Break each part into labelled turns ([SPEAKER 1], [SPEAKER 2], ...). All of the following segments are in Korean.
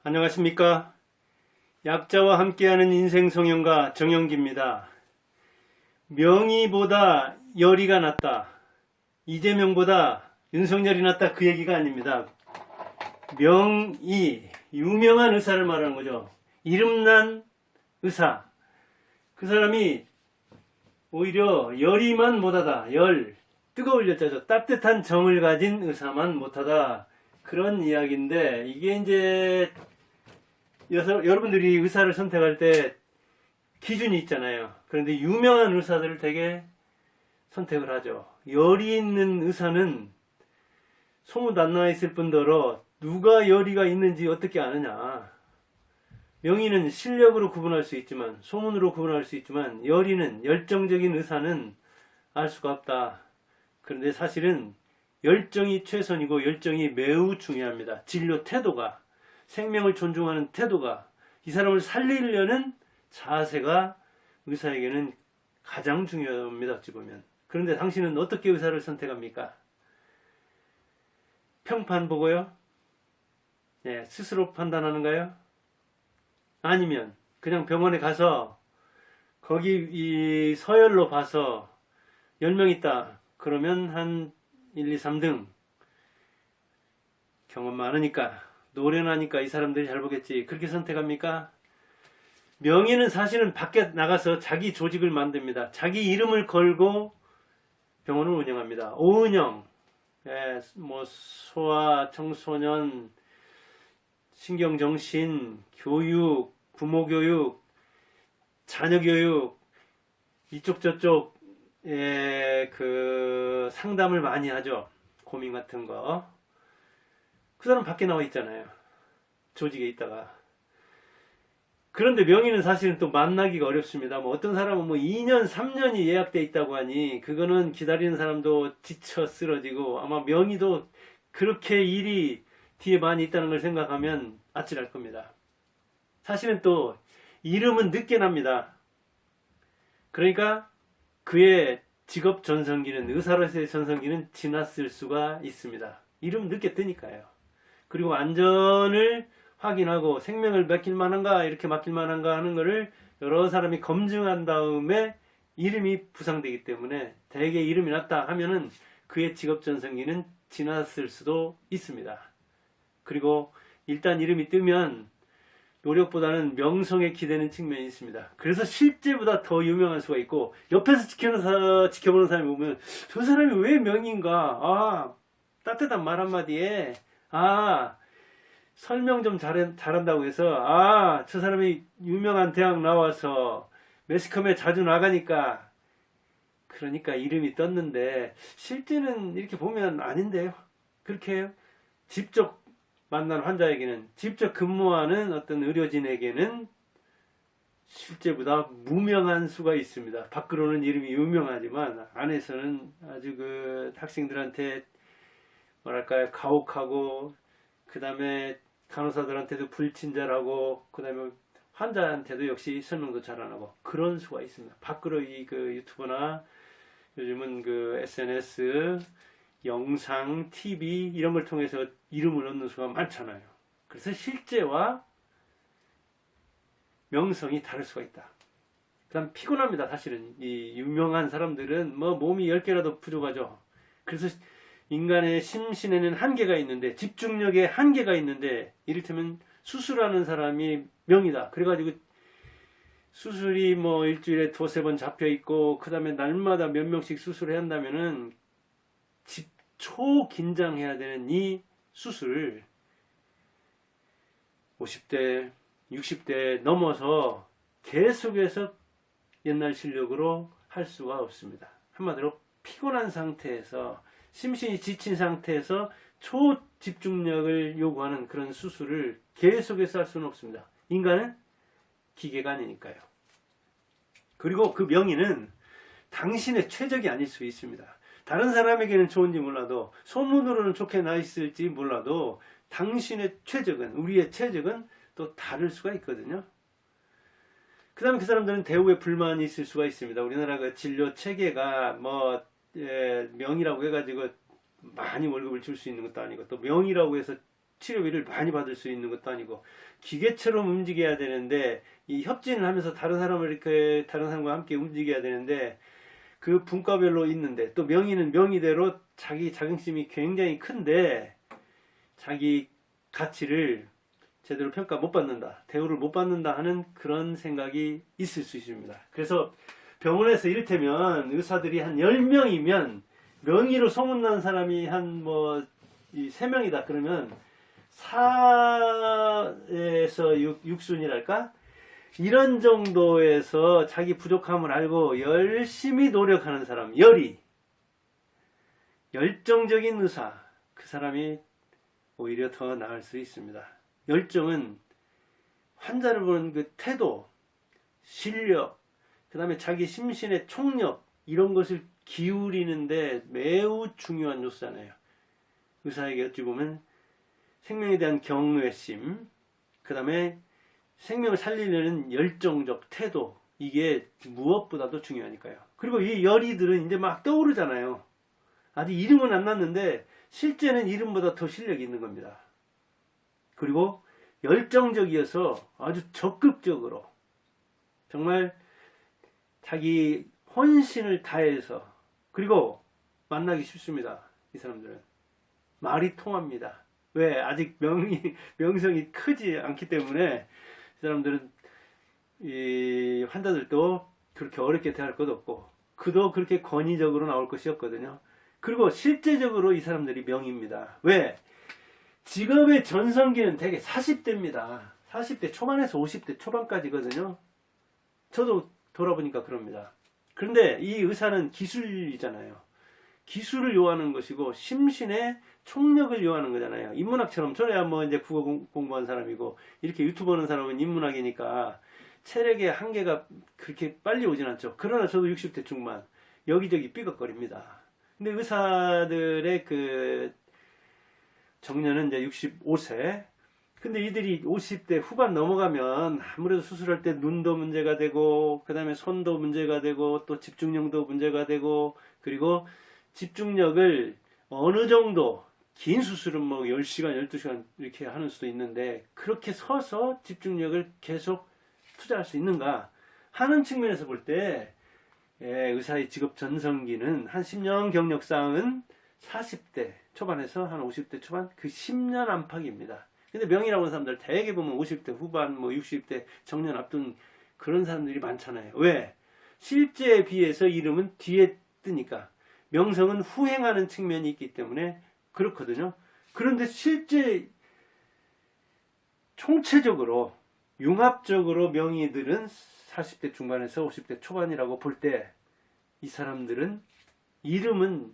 [SPEAKER 1] 안녕하십니까? 약자와 함께하는 인생성형가 정영기입니다. 명의보다 열의가 낫다. 이재명보다 윤석열이 낫다 그 얘기가 아닙니다. 명의, 유명한 의사를 말하는 거죠. 이름난 의사. 그 사람이 오히려 열의만 못하다. 뜨거울 열자죠. 따뜻한 정을 가진 의사만 못하다. 그런 이야기인데 이게 이제 여러분들이 의사를 선택할 때 기준이 있잖아요. 그런데 유명한 의사들을 되게 선택을 하죠. 열이 있는 의사는 소문 안 나 있을 뿐더러 누가 열의가 있는지 어떻게 아느냐. 명의는 실력으로 구분할 수 있지만, 소문으로 구분할 수 있지만, 열정적인 의사는 알 수가 없다. 그런데 사실은 열정이 최선이고 열정이 매우 중요합니다. 진료 태도가, 생명을 존중하는 태도가, 이 사람을 살리려는 자세가 의사에게는 가장 중요합니다. 어찌 보면. 그런데 당신은 어떻게 의사를 선택합니까? 평판 보고요? 네, 스스로 판단하는가요? 아니면 그냥 병원에 가서 거기 이 서열로 봐서 10명 있다. 그러면 한 1, 2, 3등 경험 많으니까 노련하니까 이 사람들이 잘 보겠지. 그렇게 선택합니까? 명의는 사실은 밖에 나가서 자기 조직을 만듭니다. 자기 이름을 걸고 병원을 운영합니다. 오은영, 소아, 청소년, 신경정신, 교육, 부모교육, 자녀교육, 이쪽 저쪽 그 상담을 많이 하죠. 고민 같은 거. 그 사람 밖에 나와 있잖아요. 조직에 있다가. 그런데 명의는 사실은 또 만나기가 어렵습니다. 뭐 어떤 사람은 2년, 3년이 예약돼 있다고 하니 그거는 기다리는 사람도 지쳐 쓰러지고 아마 명의도 그렇게 일이 뒤에 많이 있다는 걸 생각하면 아찔할 겁니다. 사실은 또 이름은 늦게 납니다. 그러니까 그의 직업 전성기는, 의사로서의 전성기는 지났을 수가 있습니다. 이름 늦게 뜨니까요. 그리고 안전을 확인하고 생명을 맡길 만한가, 이렇게 맡길 만한가 하는 거를 여러 사람이 검증한 다음에 이름이 부상되기 때문에 대개 이름이 났다 하면은 그의 직업 전성기는 지났을 수도 있습니다. 그리고 일단 이름이 뜨면 노력보다는 명성에 기대는 측면이 있습니다. 그래서 실제보다 더 유명할 수가 있고, 옆에서 지켜보는 사람이 보면 저 사람이 왜 명인가? 따뜻한 말 한마디에 설명 좀 잘한다고 해서 저 사람이 유명한 대학 나와서 매스컴에 자주 나가니까 그러니까 이름이 떴는데 실제는 이렇게 보면 아닌데요. 그렇게 해요. 직접 만난 환자에게는, 직접 근무하는 어떤 의료진에게는 실제보다 무명한 수가 있습니다. 밖으로는 이름이 유명하지만 안에서는 아주 그 학생들한테 뭐랄까요, 가혹하고, 그 다음에 간호사들한테도 불친절하고, 그 다음에 환자한테도 역시 설명도 잘 안 하고, 그런 수가 있습니다. 밖으로 그 유튜브나 요즘은 그 SNS, 영상, TV 이런 걸 통해서 이름을 얻는 수가 많잖아요. 그래서 실제와 명성이 다를 수가 있다. 그 다음 피곤합니다. 사실은 이 유명한 사람들은 몸이 10개라도 부족하죠. 그래서 인간의 심신에는 한계가 있는데, 집중력에 한계가 있는데, 이를테면 수술하는 사람이 명이다. 그래가지고 수술이 일주일에 2-3번 잡혀 있고, 그 다음에 날마다 몇 명씩 수술을 해야 한다면은 초긴장해야 되는 이 수술을 50대, 60대 넘어서 계속해서 옛날 실력으로 할 수가 없습니다. 한마디로 피곤한 상태에서, 심신이 지친 상태에서 초집중력을 요구하는 그런 수술을 계속해서 할 수는 없습니다. 인간은 기계가 아니니까요. 그리고 그 명의는 당신의 최적이 아닐 수 있습니다. 다른 사람에게는 좋은지 몰라도, 소문으로는 좋게 나 있을지 몰라도 당신의 최적은, 우리의 최적은 또 다를 수가 있거든요. 그 다음에 그 사람들은 대우에 불만이 있을 수가 있습니다. 우리나라 그 진료 체계가 명의라고 해가지고 많이 월급을 줄 수 있는 것도 아니고, 또 명의라고 해서 치료비를 많이 받을 수 있는 것도 아니고 기계처럼 움직여야 되는데 이 협진을 하면서 다른 사람과 함께 움직여야 되는데 그 분과별로 있는데 또 명의는 명의대로 자기 자긍심이 굉장히 큰데 자기 가치를 제대로 평가 못 받는다, 대우를 못 받는다 하는 그런 생각이 있을 수 있습니다. 그래서 병원에서 이를테면 의사들이 한 10명이면 명의로 소문난 사람이 한 3명이다 그러면 4에서 6순위랄까? 이런 정도에서 자기 부족함을 알고 열심히 노력하는 사람, 열정적인 의사, 그 사람이 오히려 더 나을 수 있습니다. 열정은 환자를 보는 그 태도, 실력, 그 다음에 자기 심신의 총력, 이런 것을 기울이는데 매우 중요한 요소잖아요. 의사에게 어찌 보면 생명에 대한 경외심, 그 다음에 생명을 살리려는 열정적 태도, 이게 무엇보다도 중요하니까요. 그리고 이 열의들은 이제 막 떠오르잖아요. 아직 이름은 안 났는데 실제는 이름보다 더 실력이 있는 겁니다. 그리고 열정적이어서 아주 적극적으로 정말 자기 혼신을 다해서, 그리고 만나기 쉽습니다. 이 사람들은 말이 통합니다. 왜? 아직 명성이 크지 않기 때문에 이 사람들은 이 환자들도 그렇게 어렵게 대할 것도 없고 그도 그렇게 권위적으로 나올 것이 없거든요. 그리고 실제적으로 이 사람들이 명입니다. 왜? 직업의 전성기는 대개 40대입니다. 40대 초반에서 50대 초반까지거든요. 저도 돌아보니까 그럽니다. 그런데 이 의사는 기술이잖아요. 기술을 요하는 것이고 심신의 총력을 요하는 거잖아요. 인문학처럼 저야 이제 국어 공부한 사람이고 이렇게 유튜브 하는 사람은 인문학이니까 체력의 한계가 그렇게 빨리 오진 않죠. 그러나 저도 60대 중반 여기저기 삐걱거립니다. 근데 의사들의 그 정년은 이제 65세. 근데 이들이 50대 후반 넘어가면 아무래도 수술할 때 눈도 문제가 되고 그 다음에 손도 문제가 되고 또 집중력도 문제가 되고, 그리고 집중력을 어느 정도 긴 수술은 10시간 12시간 이렇게 하는 수도 있는데 그렇게 서서 집중력을 계속 투자할 수 있는가 하는 측면에서 볼 때 의사의 직업 전성기는 한 10년 경력 쌓은 40대 초반에서 한 50대 초반, 그 10년 안팎입니다. 근데 명의라고 하는 사람들 대개 보면 50대 후반, 60대 정년 앞둔 그런 사람들이 많잖아요. 왜? 실제에 비해서 이름은 뒤에 뜨니까. 명성은 후행하는 측면이 있기 때문에 그렇거든요. 그런데 실제 총체적으로 융합적으로 명의들은 40대 중반에서 50대 초반이라고 볼 때 이 사람들은 이름은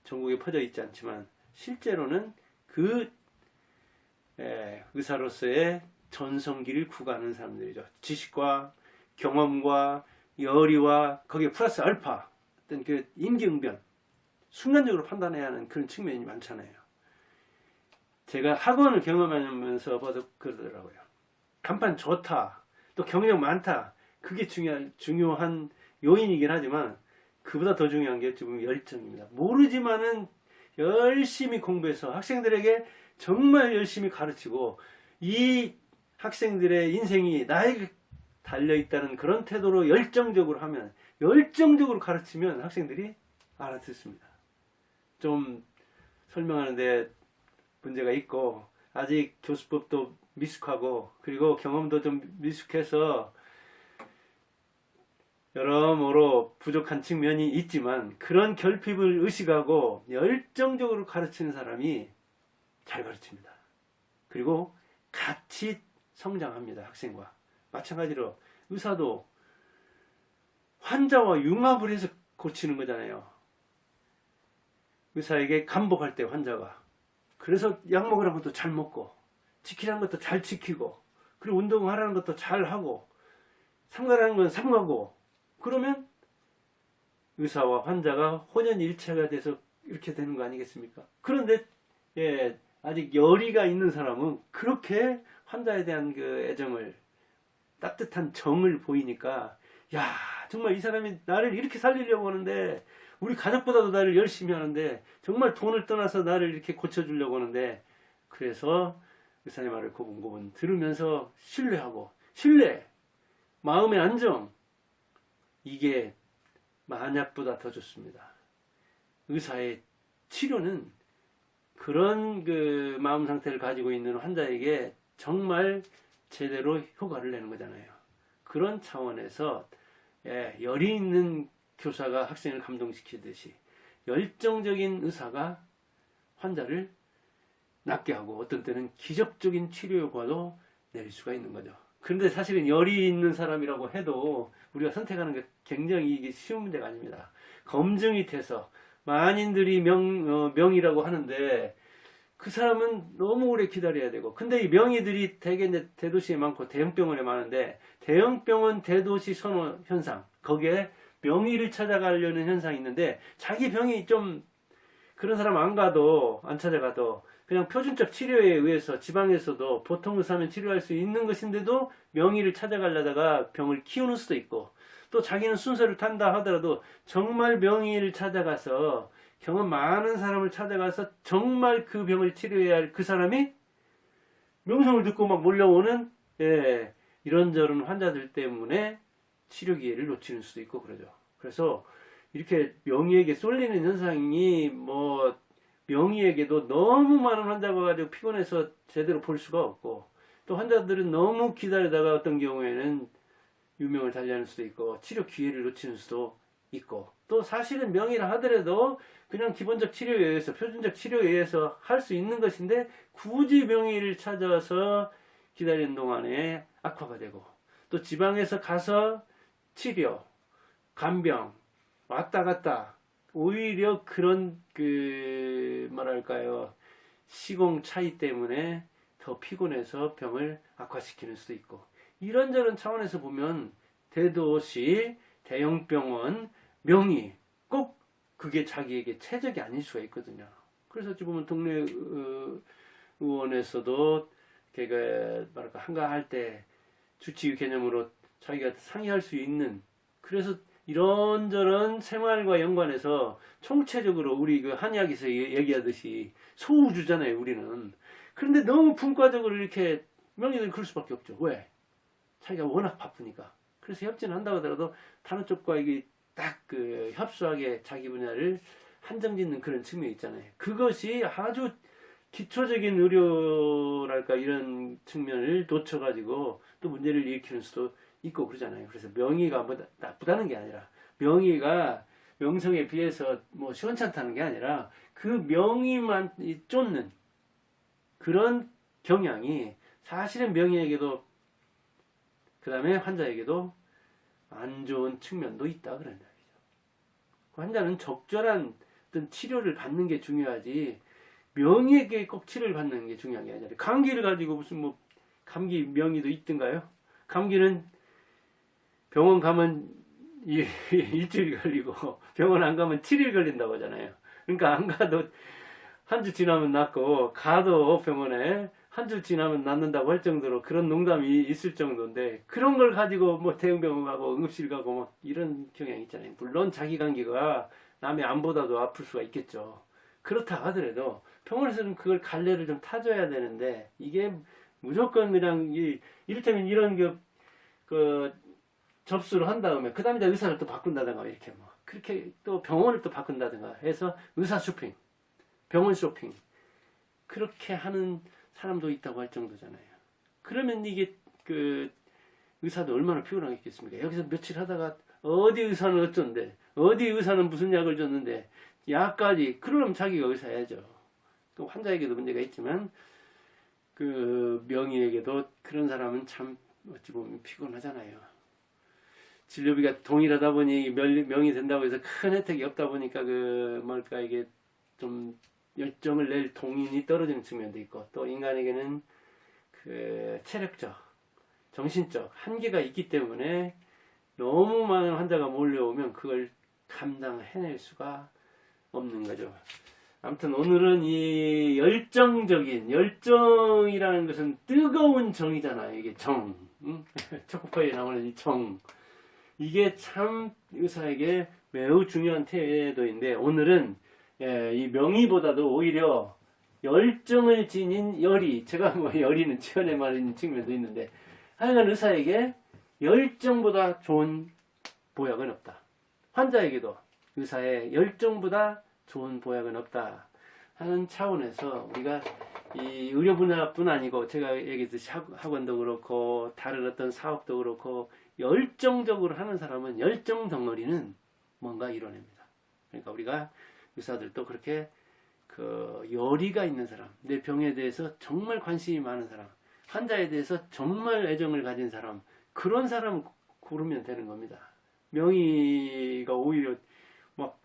[SPEAKER 1] 전국에 퍼져 있지 않지만 실제로는 그 의사로서의 전성기를 구가하는 사람들이죠. 지식과 경험과 열의와 거기에 플러스 알파 어떤 그 임기응변, 순간적으로 판단해야 하는 그런 측면이 많잖아요. 제가 학원을 경험하면서 봐도 그러더라고요. 간판 좋다, 또 경력 많다, 그게 중요한 요인이긴 하지만 그보다 더 중요한 게 지금 열정입니다. 모르지만은 열심히 공부해서 학생들에게 정말 열심히 가르치고 이 학생들의 인생이 나에게 달려있다는 그런 태도로 열정적으로 하면, 열정적으로 가르치면 학생들이 알아듣습니다. 좀 설명하는데 문제가 있고 아직 교수법도 미숙하고 그리고 경험도 좀 미숙해서 여러모로 부족한 측면이 있지만 그런 결핍을 의식하고 열정적으로 가르치는 사람이 잘 가르칩니다. 그리고 같이 성장합니다. 학생과 마찬가지로 의사도 환자와 융합을 해서 고치는 거잖아요. 의사에게 감복할 때 환자가, 그래서 약 먹으라는 것도 잘 먹고 지키라는 것도 잘 지키고 그리고 운동하라는 것도 잘 하고 삼가라는 건 삼가고, 그러면 의사와 환자가 혼연일체가 돼서 이렇게 되는 거 아니겠습니까? 그런데 아직 열의가 있는 사람은 그렇게 환자에 대한 그 애정을, 따뜻한 정을 보이니까 야, 정말 이 사람이 나를 이렇게 살리려고 하는데, 우리 가족보다도 나를 열심히 하는데, 정말 돈을 떠나서 나를 이렇게 고쳐주려고 하는데, 그래서 의사의 말을 고분고분 들으면서 신뢰하고 신뢰, 마음의 안정, 이게 만약보다 더 좋습니다. 의사의 치료는 그런 그 마음 상태를 가지고 있는 환자에게 정말 제대로 효과를 내는 거잖아요. 그런 차원에서 열이 있는 교사가 학생을 감동시키듯이 열정적인 의사가 환자를 낫게 하고 어떤 때는 기적적인 치료 효과도 내릴 수가 있는 거죠. 그런데 사실은 열이 있는 사람이라고 해도 우리가 선택하는 게 굉장히 이게 쉬운 문제가 아닙니다. 검증이 돼서 만인들이 명의라고 하는데 그 사람은 너무 오래 기다려야 되고, 근데 이 명의들이 대개 이제 대도시에 많고 대형병원에 많은데, 대형병원 대도시 선호 현상, 거기에 명의를 찾아가려는 현상이 있는데, 자기 병이 좀 그런 사람 안 찾아가도 그냥 표준적 치료에 의해서 지방에서도 보통 의사면 치료할 수 있는 것인데도 명의를 찾아가려다가 병을 키우는 수도 있고, 또 자기는 순서를 탄다 하더라도 정말 명의를 찾아가서 경험 많은 사람을 찾아가서 정말 그 병을 치료해야 할 그 사람이 명성을 듣고 막 몰려오는 이런저런 환자들 때문에 치료 기회를 놓치는 수도 있고 그러죠. 그래서 이렇게 명의에게 쏠리는 현상이 뭐 명의에게도 너무 많은 환자가 가지고 피곤해서 제대로 볼 수가 없고, 또 환자들은 너무 기다리다가 어떤 경우에는 유명을 달리하는 수도 있고 치료 기회를 놓치는 수도 있고, 또 사실은 명의라 하더라도 그냥 기본적 치료에 의해서 표준적 치료에 의해서 할 수 있는 것인데 굳이 명의를 찾아서 기다리는 동안에 악화가 되고, 또 지방에서 가서 치료, 간병 왔다 갔다 오히려 그런 뭐랄까요, 시공 차이 때문에 더 피곤해서 병을 악화시키는 수도 있고, 이런저런 차원에서 보면 대도시 대형병원 명의 꼭 그게 자기에게 최적이 아닐 수가 있거든요. 그래서 어찌 보면 동네 의원에서도 걔가 뭐랄까 한가할 때 주치의 개념으로 자기가 상의할 수 있는, 그래서 이런저런 생활과 연관해서 총체적으로 우리 그 한의학에서 얘기하듯이 소우주잖아요, 우리는. 그런데 너무 분과적으로 이렇게 명의들이 그럴 수밖에 없죠. 왜? 자기가 워낙 바쁘니까. 그래서 협진을 한다고 하더라도 다른 쪽과 이게 딱 그 협소하게 자기 분야를 한정짓는 그런 측면이 있잖아요. 그것이 아주 기초적인 의료랄까 이런 측면을 놓쳐가지고 또 문제를 일으키는 수도 있고 그러잖아요. 그래서 명의가 뭐 나쁘다는 게 아니라, 명의가 명성에 비해서 뭐 시원찮다는 게 아니라 그 명의만 쫓는 그런 경향이 사실은 명의에게도 그 다음에 환자에게도 안 좋은 측면도 있다 그런 이야기죠. 그 환자는 적절한 어떤 치료를 받는 게 중요하지 명의에게 꼭 치료를 받는 게 중요한 게 아니라, 감기를 가지고 무슨 뭐 감기 명의도 있던가요? 감기는 병원 가면 일주일 걸리고 병원 안 가면 7일 걸린다고 하잖아요. 그러니까 안 가도 한 주 지나면 낫고, 가도 병원에 한 주 지나면 낫는다고 할 정도로 그런 농담이 있을 정도인데, 그런 걸 가지고 뭐 대형병원 가고 응급실 가고 뭐 이런 경향이 있잖아요. 물론 자기 감기가 남의 암보다도 아플 수가 있겠죠. 그렇다 하더라도 병원에서는 그걸 갈래를 좀 타줘야 되는데, 이게 무조건 그냥 이를테면 이런 그 접수를 한 다음에 그 다음에 의사를 또 바꾼다든가 이렇게 뭐 그렇게 또 병원을 또 바꾼다든가 해서 의사 쇼핑, 병원 쇼핑 그렇게 하는 사람도 있다고 할 정도잖아요. 그러면 이게 그 의사도 얼마나 피곤하겠습니까? 여기서 며칠 하다가 어디 의사는 어쩐데, 어디 의사는 무슨 약을 줬는데, 약까지. 그러면 자기가 의사야죠. 또 환자에게도 문제가 있지만 그 명의에게도 그런 사람은 참 어찌 보면 피곤하잖아요. 진료비가 동일하다 보니 명의 된다고 해서 큰 혜택이 없다 보니까 그 뭘까 이게 좀 열정을 낼 동인이 떨어지는 측면도 있고, 또 인간에게는 그 체력적, 정신적 한계가 있기 때문에 너무 많은 환자가 몰려오면 그걸 감당해낼 수가 없는 거죠. 아무튼 오늘은 이 열정이라는 것은 뜨거운 정이잖아요. 이게 정, 초코파이에 나오는 이 정, 이게 참 의사에게 매우 중요한 태도인데, 오늘은 이 명의보다도 오히려 열정을 지닌 열의, 제가 뭐 열의는 치열해 말하는 측면도 있는데, 하여간 의사에게 열정보다 좋은 보약은 없다. 환자에게도 의사의 열정보다 좋은 보약은 없다 하는 차원에서 우리가 이 의료 분야뿐 아니고 제가 얘기했듯이 학원도 그렇고 다른 어떤 사업도 그렇고 열정적으로 하는 사람은 열정 덩어리는 뭔가 이뤄냅니다. 그러니까 우리가 의사들도 그렇게 그 열의가 있는 사람, 내 병에 대해서 정말 관심이 많은 사람, 환자에 대해서 정말 애정을 가진 사람, 그런 사람 고르면 되는 겁니다. 명의가 오히려 막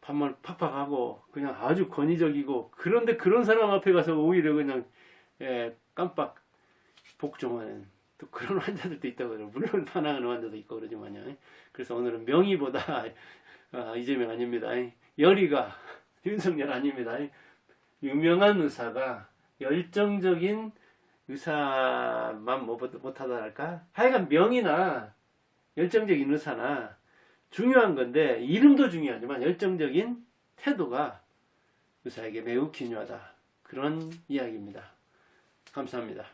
[SPEAKER 1] 반말 팍팍하고 그냥 아주 권위적이고, 그런데 그런 사람 앞에 가서 오히려 그냥 깜빡 복종하는 또 그런 환자들도 있다고 그래요. 물론 반항하는 환자도 있고 그러지만요. 그래서 오늘은 명의보다 이재명 아닙니다. 열의가 윤석열 아닙니다. 유명한 의사가 열정적인 의사만 못하다 할까? 하여간 명의나 열정적인 의사나 중요한 건데, 이름도 중요하지만 열정적인 태도가 의사에게 매우 기묘하다. 그런 이야기입니다. 감사합니다.